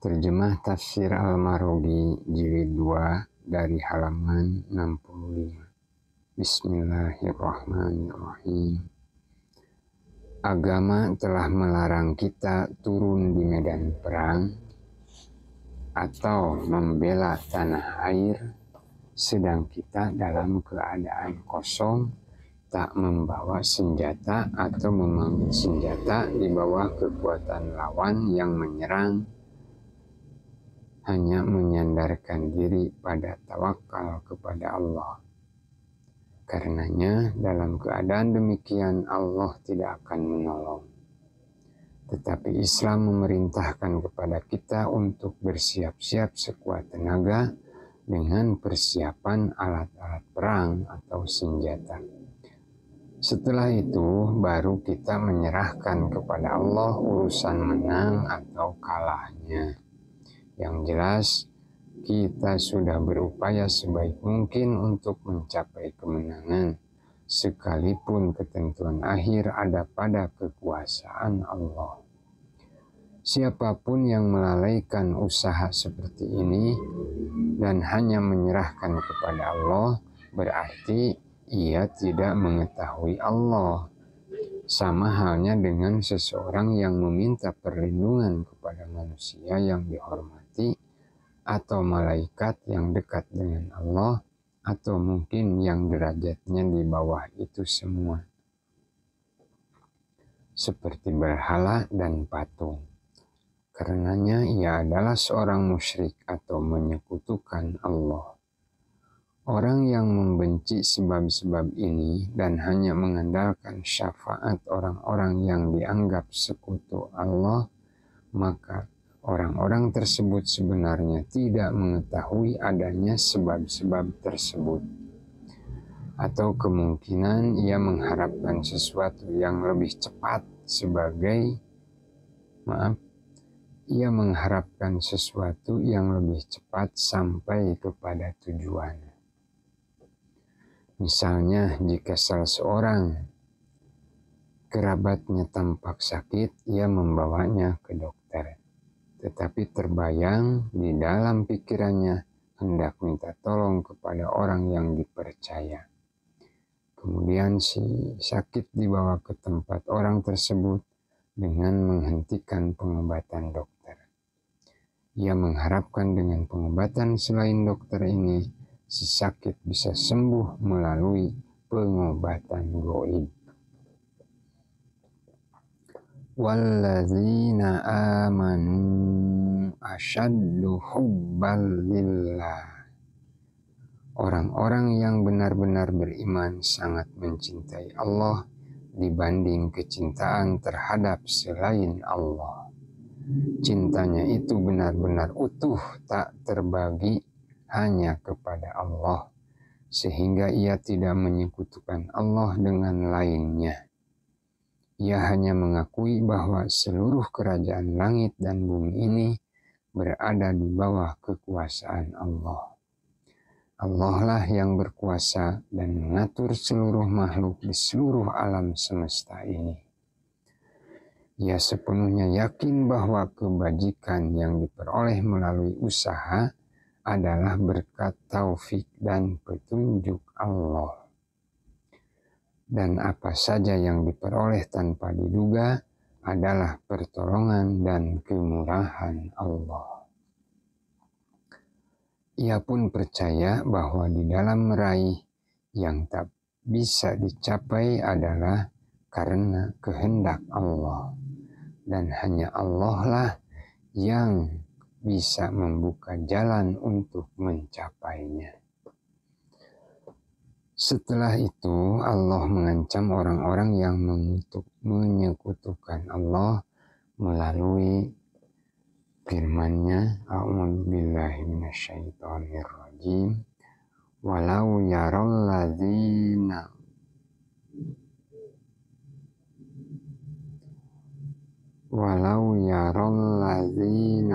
Terjemah Tafsir Al-Marogi Jilid 2 dari halaman 65. Bismillahirrahmanirrahim. Agama telah melarang kita turun di medan perang atau membela tanah air, sedang kita dalam keadaan kosong, tak membawa senjata atau mengambil senjata di bawah kekuatan lawan yang menyerang, hanya menyandarkan diri pada tawakal kepada Allah. Karenanya dalam keadaan demikian Allah tidak akan menolong. Tetapi Islam memerintahkan kepada kita untuk bersiap-siap sekuat tenaga dengan persiapan alat-alat perang atau senjata. Setelah itu baru kita menyerahkan kepada Allah urusan menang atau kalahnya. Yang jelas, kita sudah berupaya sebaik mungkin untuk mencapai kemenangan, sekalipun ketentuan akhir ada pada kekuasaan Allah. Siapapun yang melalaikan usaha seperti ini dan hanya menyerahkan kepada Allah, berarti ia tidak mengetahui Allah. Sama halnya dengan seseorang yang meminta perlindungan kepada manusia yang dihormati, atau malaikat yang dekat dengan Allah, atau mungkin yang derajatnya di bawah itu semua, seperti berhala dan patung. Karenanya ia adalah seorang musyrik atau menyekutukan Allah. Orang yang membenci sebab-sebab ini dan hanya mengandalkan syafaat orang-orang yang dianggap sekutu Allah, maka orang-orang tersebut sebenarnya tidak mengetahui adanya sebab-sebab tersebut. Atau kemungkinan ia mengharapkan sesuatu yang lebih cepat ia mengharapkan sesuatu yang lebih cepat sampai kepada tujuan. Misalnya, jika salah seorang kerabatnya tampak sakit, ia membawanya ke dokter. Tetapi terbayang di dalam pikirannya hendak minta tolong kepada orang yang dipercaya. Kemudian si sakit dibawa ke tempat orang tersebut dengan menghentikan pengobatan dokter. Ia mengharapkan dengan pengobatan selain dokter ini, si sakit bisa sembuh melalui pengobatan gaib. Walladzina amanu asyaddu hubban lillah. Orang-orang yang benar-benar beriman sangat mencintai Allah dibanding kecintaan terhadap selain Allah. Cintanya itu benar-benar utuh, tak terbagi, hanya kepada Allah, sehingga ia tidak menyekutukan Allah dengan lainnya. Ia hanya mengakui bahwa seluruh kerajaan langit dan bumi ini berada di bawah kekuasaan Allah. Allah lah yang berkuasa dan mengatur seluruh makhluk di seluruh alam semesta ini. Ia sepenuhnya yakin bahwa kebajikan yang diperoleh melalui usaha adalah berkat taufik dan petunjuk Allah. Dan apa saja yang diperoleh tanpa diduga adalah pertolongan dan kemurahan Allah. Ia pun percaya bahwa di dalam meraih yang tak bisa dicapai adalah karena kehendak Allah. Dan hanya Allah lah yang bisa membuka jalan untuk mencapainya. Setelah itu Allah mengancam orang-orang yang menyekutukan Allah melalui firman-Nya, A'udzu billahi minasyaitonir rajim. Walau yaral ladzina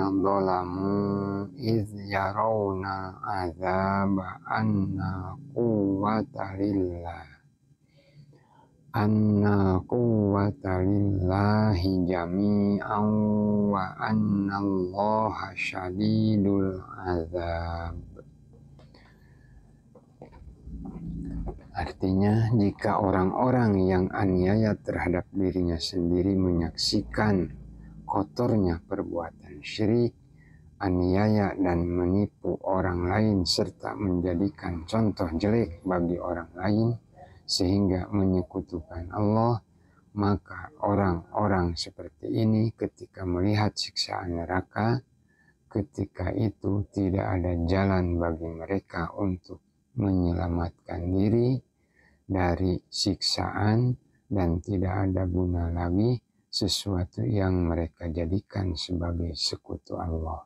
dhalamu iz yarawna azaba anna quwwata lillah anna quwwata lillahi jami'an wa anna allaha syadidul azab. Artinya, jika orang-orang yang aniaya terhadap dirinya sendiri menyaksikan kotornya perbuatan syirik, aniaya dan menipu orang lain serta menjadikan contoh jelek bagi orang lain sehingga menyekutukan Allah, maka orang-orang seperti ini ketika melihat siksaan neraka, ketika itu tidak ada jalan bagi mereka untuk menyelamatkan diri dari siksaan dan tidak ada guna lagi sesuatu yang mereka jadikan sebagai sekutu Allah.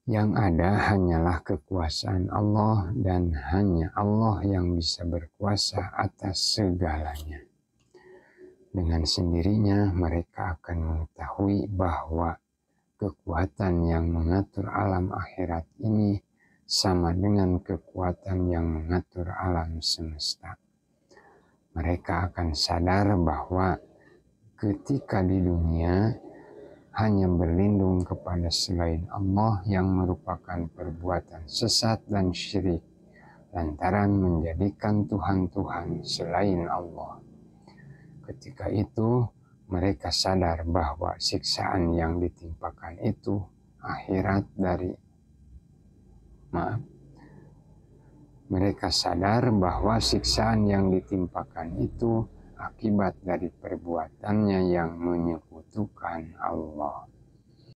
Yang ada hanyalah kekuasaan Allah dan hanya Allah yang bisa berkuasa atas segalanya. Dengan sendirinya mereka akan mengetahui bahwa kekuatan yang mengatur alam akhirat ini sama dengan kekuatan yang mengatur alam semesta. Mereka akan sadar bahwa ketika di dunia hanya berlindung kepada selain Allah yang merupakan perbuatan sesat dan syirik, lantaran menjadikan Tuhan-Tuhan selain Allah. Ketika itu mereka sadar bahwa siksaan yang ditimpakan itu mereka sadar bahwa siksaan yang ditimpakan itu akibat dari perbuatannya yang menyekutukan Allah.